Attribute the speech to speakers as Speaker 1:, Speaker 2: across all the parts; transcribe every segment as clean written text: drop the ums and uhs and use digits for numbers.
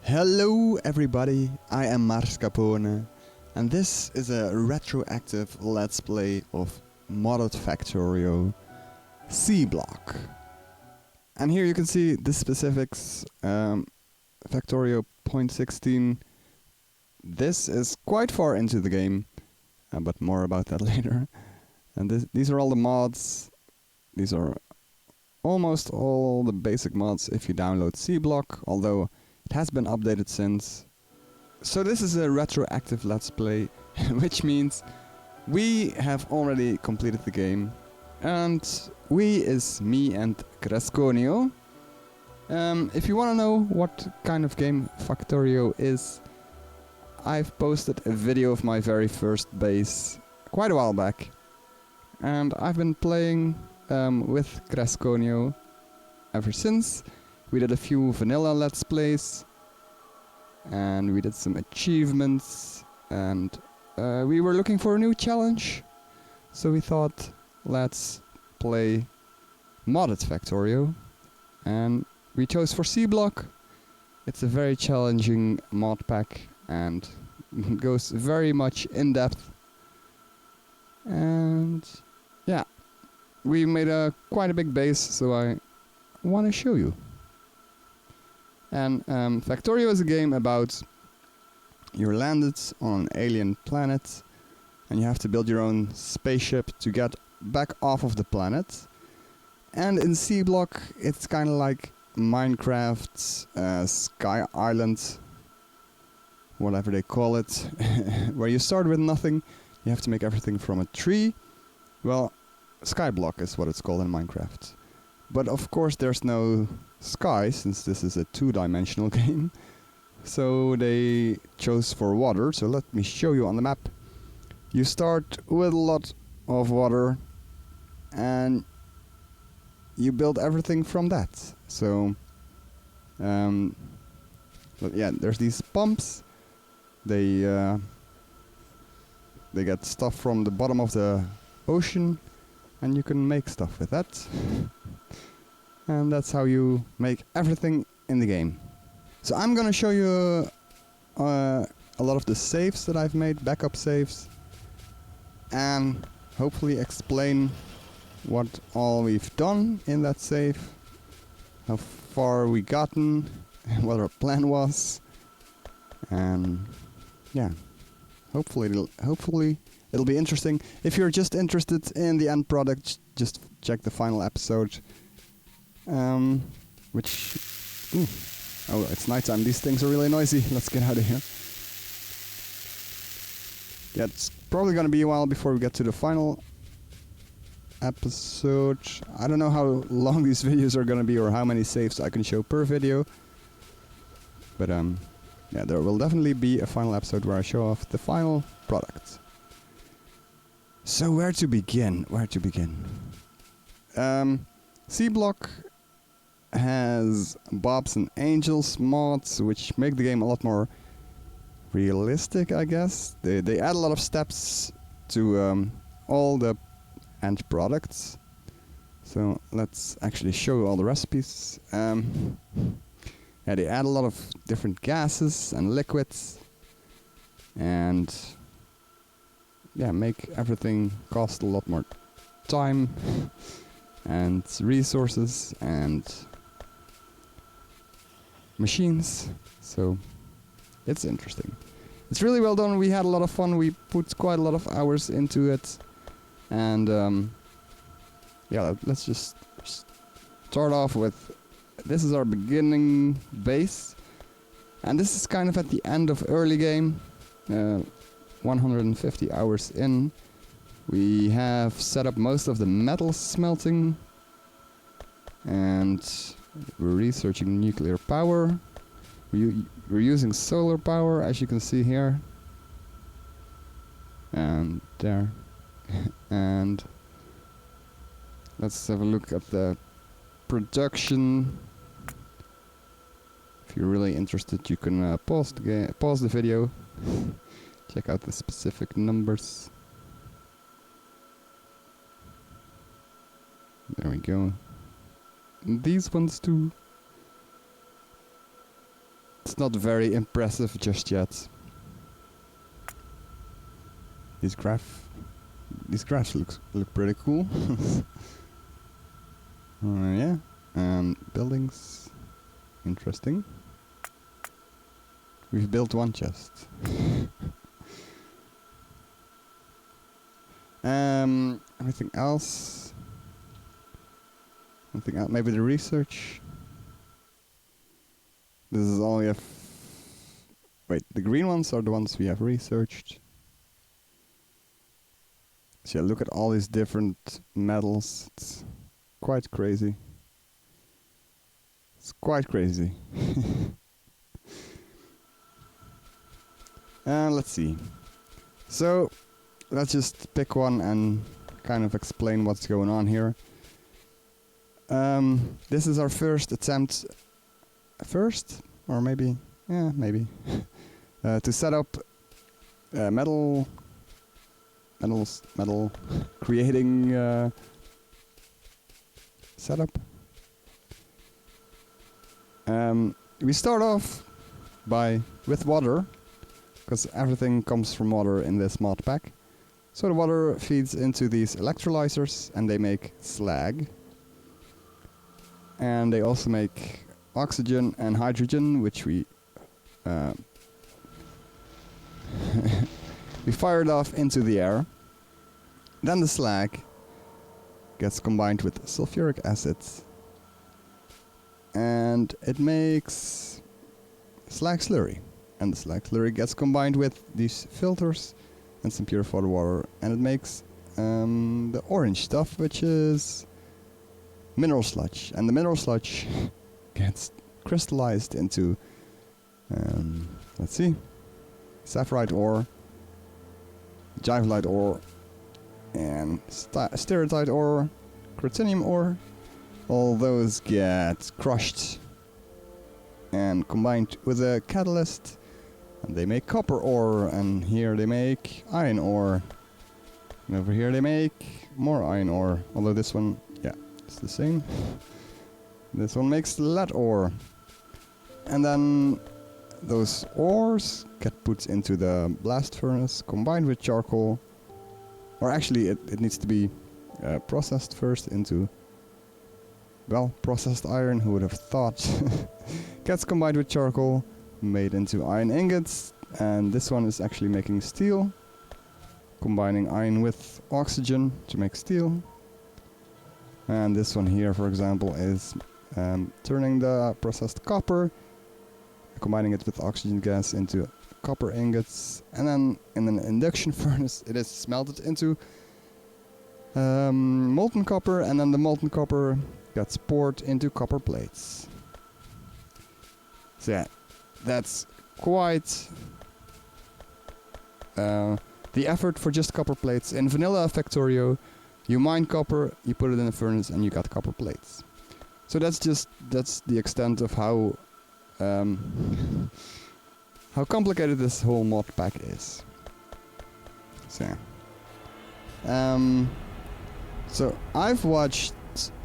Speaker 1: Hello everybody, I am Marscapone, and this is a retroactive let's play of modded factorio seablock. And here you can see the specifics, factorio 0.16. This is quite far into the game, but more about that later. And these are all the mods. These are almost all the basic mods if you download seablock, although it has been updated since. So this is a retroactive let's play, which means we have already completed the game. And we is me and Cresconio. If you want to know what kind of game Factorio is, I've posted a video of my very first base quite a while back. And I've been playing with Cresconio ever since. We did a few vanilla let's plays, and we did some achievements, and we were looking for a new challenge, so we thought let's play modded Factorio, and we chose for seablock. It's a very challenging mod pack and goes very much in depth, and yeah, we made quite a big base, so I want to show you. And Factorio is a game about you're landed on an alien planet and you have to build your own spaceship to get back off of the planet. And in seablock it's kind of like Minecraft's Sky Island, whatever they call it, where you start with nothing, you have to make everything from a tree. Well, Skyblock is what it's called in Minecraft. But of course there's no sky, since this is a two-dimensional game. So they chose for water, so let me show you on the map. You start with a lot of water and you build everything from that. So but yeah, there's these pumps. They get stuff from the bottom of the ocean and you can make stuff with that. And that's how you make everything in the game. So I'm gonna show you a lot of the saves that I've made, backup saves, and hopefully explain what all we've done in that save, how far we gotten, and what our plan was, and yeah, hopefully it'll be interesting. If you're just interested in the end product, just check the final episode. Oh, it's nighttime. These things are really noisy. Let's get out of here. Yeah, it's probably gonna be a while before we get to the final episode. I don't know how long these videos are gonna be or how many saves I can show per video. But yeah, there will definitely be a final episode where I show off the final product. So where to begin? seablock has Bobs and Angels mods, which make the game a lot more realistic, I guess. They add a lot of steps to all the end products. So let's actually show you all the recipes. Yeah, they add a lot of different gases and liquids, and yeah, make everything cost a lot more time and resources and machines, so it's interesting. It's really well done. We had a lot of fun. We put quite a lot of hours into it, and yeah, let's just start off with, this is our beginning base, and this is kind of at the end of early game, 150 hours in. We have set up most of the metal smelting, and we're researching nuclear power. We're using solar power, as you can see here. And there. And let's have a look at the production. If you're really interested, you can pause the video, check out the specific numbers. There we go. These ones too. it's not very impressive just yet. These graphs look pretty cool. Yeah, and buildings, interesting. We've built one chest. Anything else? Anything else? Maybe the research. This is all we have. Wait, the green ones are the ones we have researched. So yeah, look at all these different metals. It's quite crazy. It's quite crazy. Let's see. So let's just pick one and kind of explain what's going on here. This is our first attempt. First? Or maybe? Yeah, maybe. To set up metal creating setup. We start off with water, because everything comes from water in this modpack. So the water feeds into these electrolyzers and they make slag. And they also make oxygen and hydrogen, which we we fired off into the air. Then the slag gets combined with sulfuric acid and it makes slag slurry. And the slag slurry gets combined with these filters and some purified water, and it makes the orange stuff, which is mineral sludge. And the mineral sludge gets crystallized into, let's see, sapphirite ore, gyvolite ore, and stereotite ore, cretinium ore. All those get crushed and combined with a catalyst, and they make copper ore, and here they make iron ore, and over here they make more iron ore, although this one, yeah, it's the same. This one makes lead ore, and then those ores get put into the blast furnace, combined with charcoal, or actually it needs to be processed first into, well, processed iron, who would have thought. Gets combined with charcoal, made into iron ingots, and this one is actually making steel, combining iron with oxygen to make steel. And this one here, for example, is turning the processed copper, combining it with oxygen gas into copper ingots, and then in an induction furnace it is smelted into molten copper, and then the molten copper gets poured into copper plates. So yeah, that's quite the effort for just copper plates. In vanilla factorio, you mine copper, you put it in a furnace, and you got copper plates. So that's the extent of how complicated this whole mod pack is. So yeah. So I've watched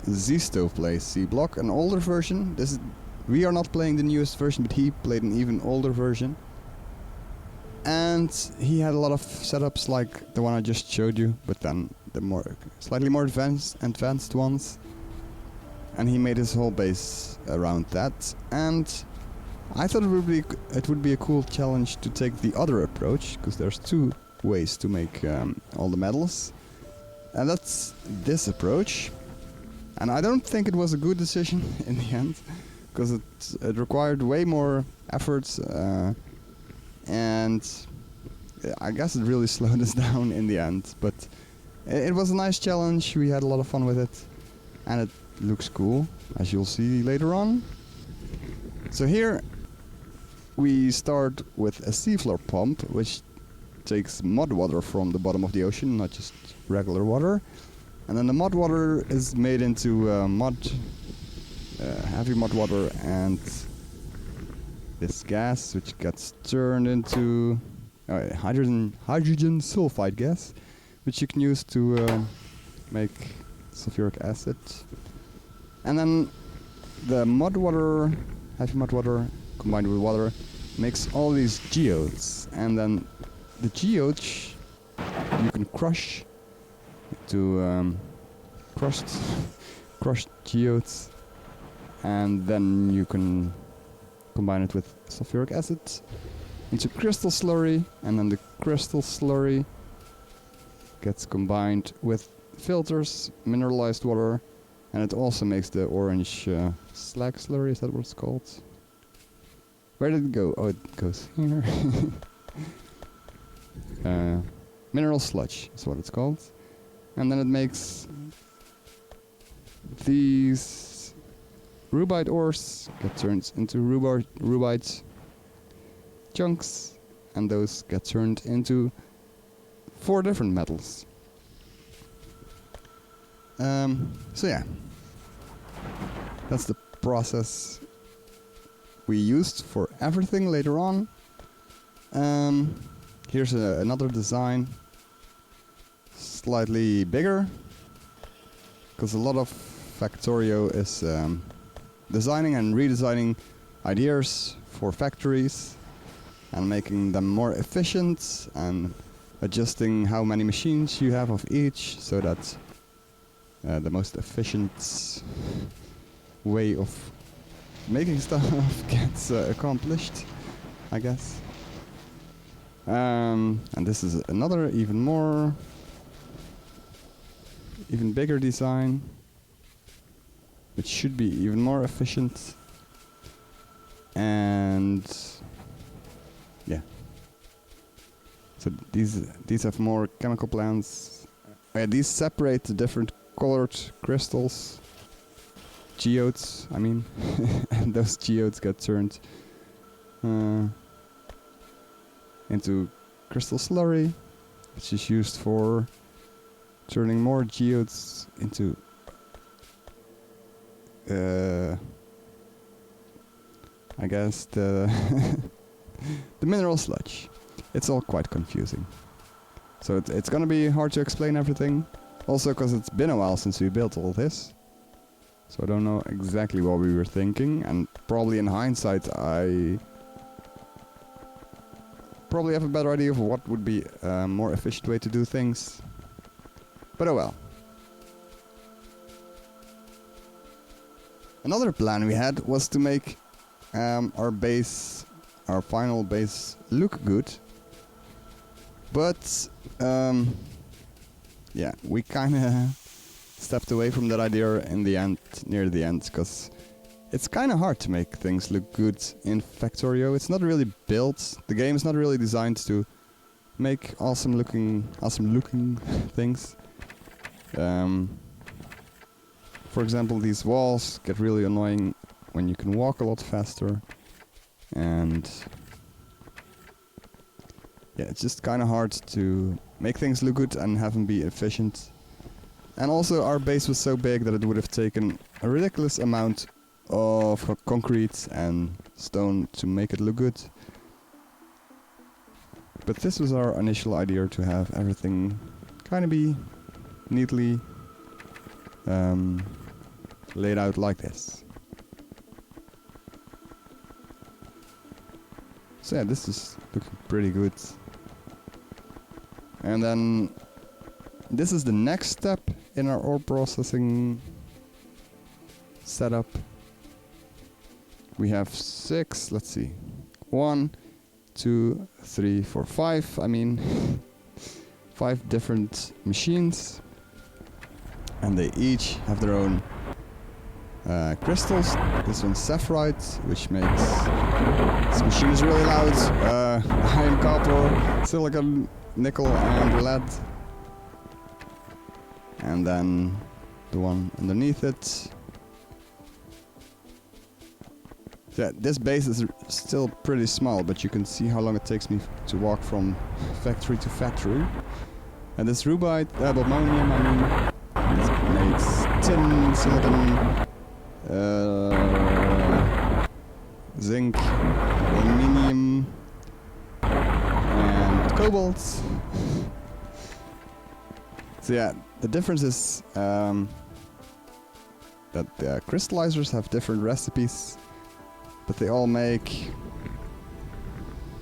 Speaker 1: Z-Stove play seablock, an older version. We are not playing the newest version, but he played an even older version. And he had a lot of setups like the one I just showed you, but then the slightly more advanced ones. And he made his whole base around that. And I thought it would be a cool challenge to take the other approach, because there's two ways to make all the metals. And that's this approach. And I don't think it was a good decision in the end, because it required way more efforts, and I guess it really slowed us down in the end. But it was a nice challenge, we had a lot of fun with it, and it looks cool, as you'll see later on. So here we start with a seafloor pump, which takes mud water from the bottom of the ocean, not just regular water. And then the mud water is made into heavy mud water, and this gas, which gets turned into hydrogen sulfide gas, which you can use to make sulfuric acid. And then the mud water, heavy mud water, combined with water makes all these geodes, and then the geodes you can crush to crushed geodes, and then you can combine it with sulfuric acid into crystal slurry, and then the crystal slurry gets combined with filters, mineralized water, and it also makes the orange slag slurry. Is that what it's called? Where did it go? Oh, it goes here. Mineral sludge is what it's called. And then it makes these rubite ores get turned into rubite chunks, and those get turned into 4 different metals. So yeah, that's the process we used for everything later on. Here's another design, slightly bigger, because a lot of Factorio is designing and redesigning ideas for factories and making them more efficient and adjusting how many machines you have of each so that the most efficient way of making stuff gets accomplished, I guess. And this is another even bigger design, which should be even more efficient. And yeah, so these have more chemical plants. These separate the different colored crystals, geodes, I mean, and those geodes get turned into crystal slurry, which is used for turning more geodes into I guess the the mineral sludge. It's all quite confusing, so it's gonna be hard to explain everything, also because it's been a while since we built all this, so I don't know exactly what we were thinking, and probably in hindsight I probably have a better idea of what would be a more efficient way to do things, but oh well. Another plan we had was to make our final base look good, but yeah, we kinda stepped away from that idea in the end, near the end, because it's kinda hard to make things look good in Factorio. It's not really built, the game is not really designed to make awesome looking things. For example, these walls get really annoying when you can walk a lot faster, and yeah, it's just kind of hard to make things look good and have them be efficient. And also our base was so big that it would have taken a ridiculous amount of concrete and stone to make it look good. But this was our initial idea, to have everything kind of be neatly laid out like this. So yeah, this is looking pretty good. And then this is the next step in our ore processing setup. We have 6, let's see, 1, 2, 3, 4, 5, I mean 5 different machines, and they each have their own crystals. This one's sapphirite, which makes this machine is really loud. Iron, copper, silicon, nickel, and lead. And then the one underneath it. Yeah, this base is still pretty small, but you can see how long it takes me to walk from factory to factory. And this rubite, ammonium, I mean, it makes tin, silicon, zinc, aluminium, and cobalt. So yeah, the difference is that the crystallizers have different recipes, but they all make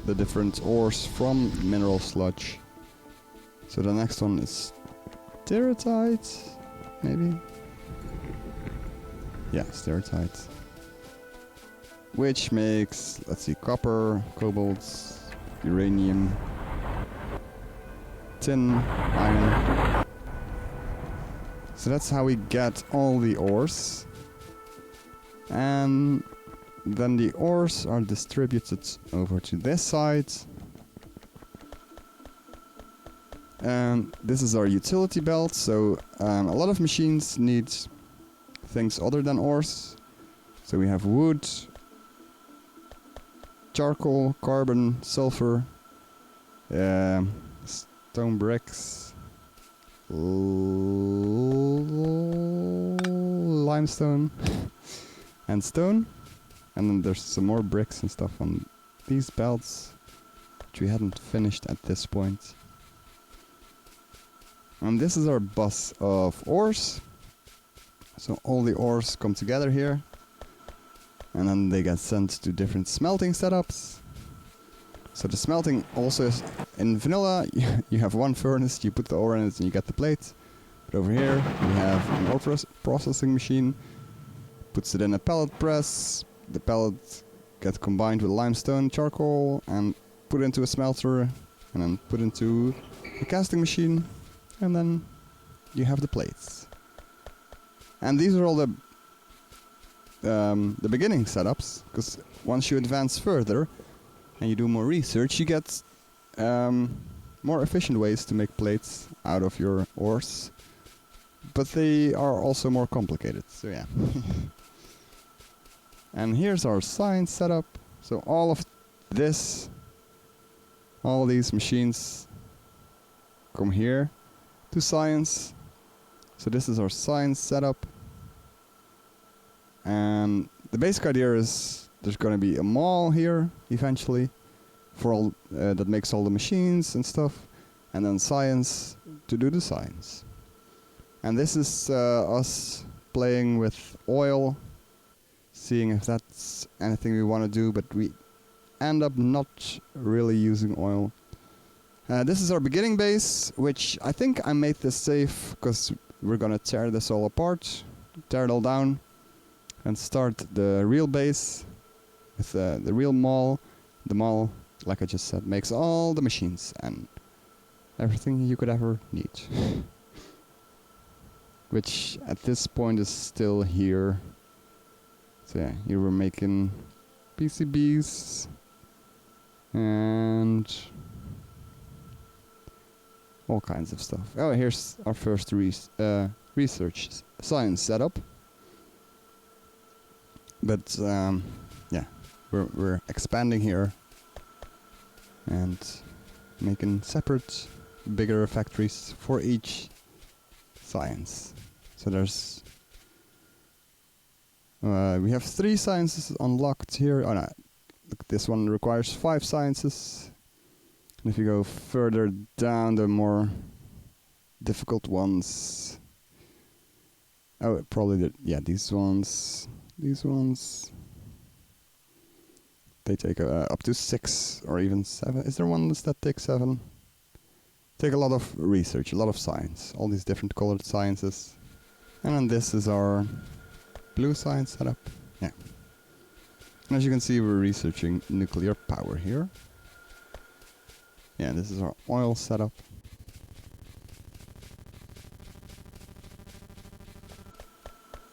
Speaker 1: the different ores from mineral sludge. So the next one is stereotyte, maybe? Yeah, stereotyte. Which makes, let's see, copper, cobalt, uranium, tin, iron. So that's how we get all the ores. And then the ores are distributed over to this side. And this is our utility belt, so a lot of machines need things other than ores. So we have wood, charcoal, carbon, sulfur, stone bricks, limestone, and stone. And then there's some more bricks and stuff on these belts, which we hadn't finished at this point. And this is our bus of ores. So all the ores come together here. And then they get sent to different smelting setups. So the smelting also is in vanilla. You have one furnace, you put the ore in it and you get the plate. But over here we have an ore processing machine. Puts it in a pellet press. The pellet gets combined with limestone, charcoal, and put into a smelter. And then put into a casting machine. And then you have the plates. And these are all the beginning setups, because once you advance further and you do more research, you get more efficient ways to make plates out of your ores. But they are also more complicated, so yeah. And here's our science setup. So all of this, all these machines come here to science. So this is our science setup. And the basic idea is there's going to be a mall here eventually for all that makes all the machines and stuff, and then science to do the science. And this is us playing with oil, seeing if that's anything we want to do, but we end up not really using oil. This is our beginning base, which I think I made this safe because we're gonna tear this all apart, tear it all down, and start the real base with the real mall. The mall, like I just said, makes all the machines and everything you could ever need. Which at this point is still here. So yeah, here we're making PCBs and all kinds of stuff. Oh, here's our first research science setup. But yeah, we're expanding here and making separate, bigger factories for each science. So there's we have 3 sciences unlocked here. Oh no, look, this one requires 5 sciences. And if you go further down, the more difficult ones. Oh, probably yeah, these ones. They take up to 6 or even 7. Is there ones that take 7? Take a lot of research, a lot of science, all these different colored sciences. And then this is our blue science setup. Yeah. And as you can see, we're researching nuclear power here. Yeah, this is our oil setup.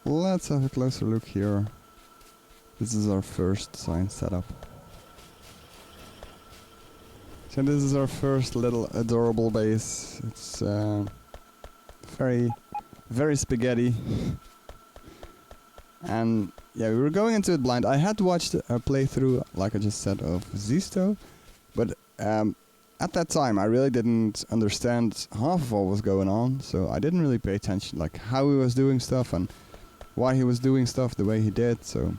Speaker 1: Let's have a closer look here. This is our first science setup. So this is our first little adorable base. It's very, very spaghetti. And yeah, we were going into it blind. I had watched a playthrough, like I just said, of Zisto, but at that time I really didn't understand half of what was going on, so I didn't really pay attention, like how he was doing stuff and why he was doing stuff the way he did. So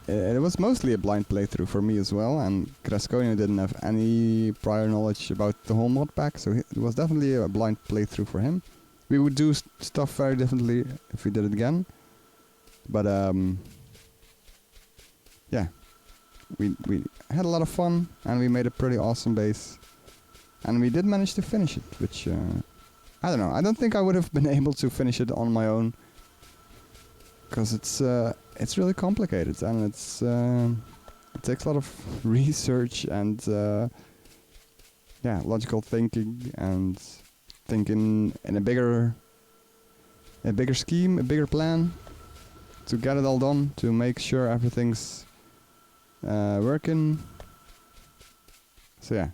Speaker 1: it was mostly a blind playthrough for me as well, and Cresconio didn't have any prior knowledge about the whole modpack, so it was definitely a blind playthrough for him. We would do stuff very differently if we did it again, but yeah, we had a lot of fun, and we made a pretty awesome base. And we did manage to finish it, which, I don't know, I don't think I would have been able to finish it on my own. Because it's really complicated, and it takes a lot of research and, yeah, logical thinking, and thinking in a bigger scheme, a bigger plan, to get it all done, to make sure everything's working. So yeah,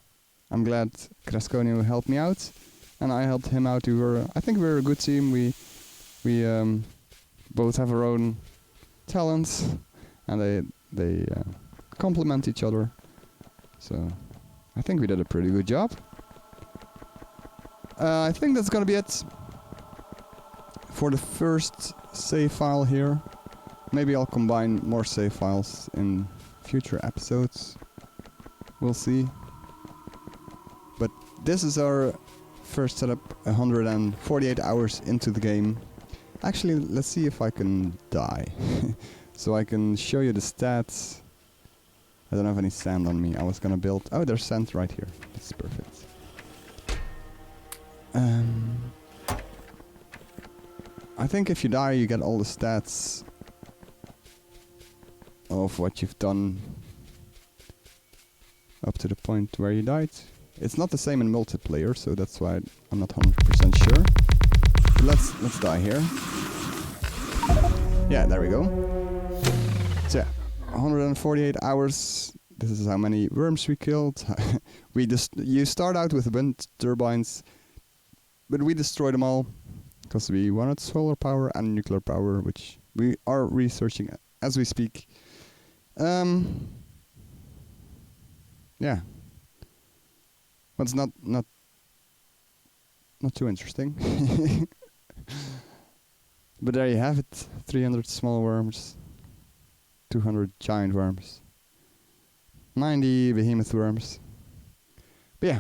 Speaker 1: I'm glad Cresconio helped me out, and I helped him out. I think we were a good team. We both have our own talents, and they complement each other. So I think we did a pretty good job. I think that's gonna be it for the first save file here. Maybe I'll combine more save files in future episodes. We'll see. But this is our first setup, 148 hours into the game. Actually, let's see if I can die. So I can show you the stats. I don't have any sand on me. I was gonna build... Oh, there's sand right here. That's perfect. I think if you die, you get all the stats of what you've done up to the point where you died. It's not the same in multiplayer, so that's why I'm not 100% sure. But let's die here. Yeah, there we go. So yeah, 148 hours. This is how many worms we killed. You start out with wind turbines, but we destroyed them all because we wanted solar power and nuclear power, which we are researching as we speak. Yeah. But it's not too interesting. But there you have it. 300 small worms, 200 giant worms, 90 behemoth worms. But yeah,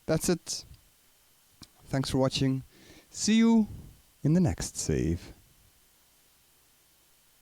Speaker 1: that's it. Thanks for watching. See you in the next save.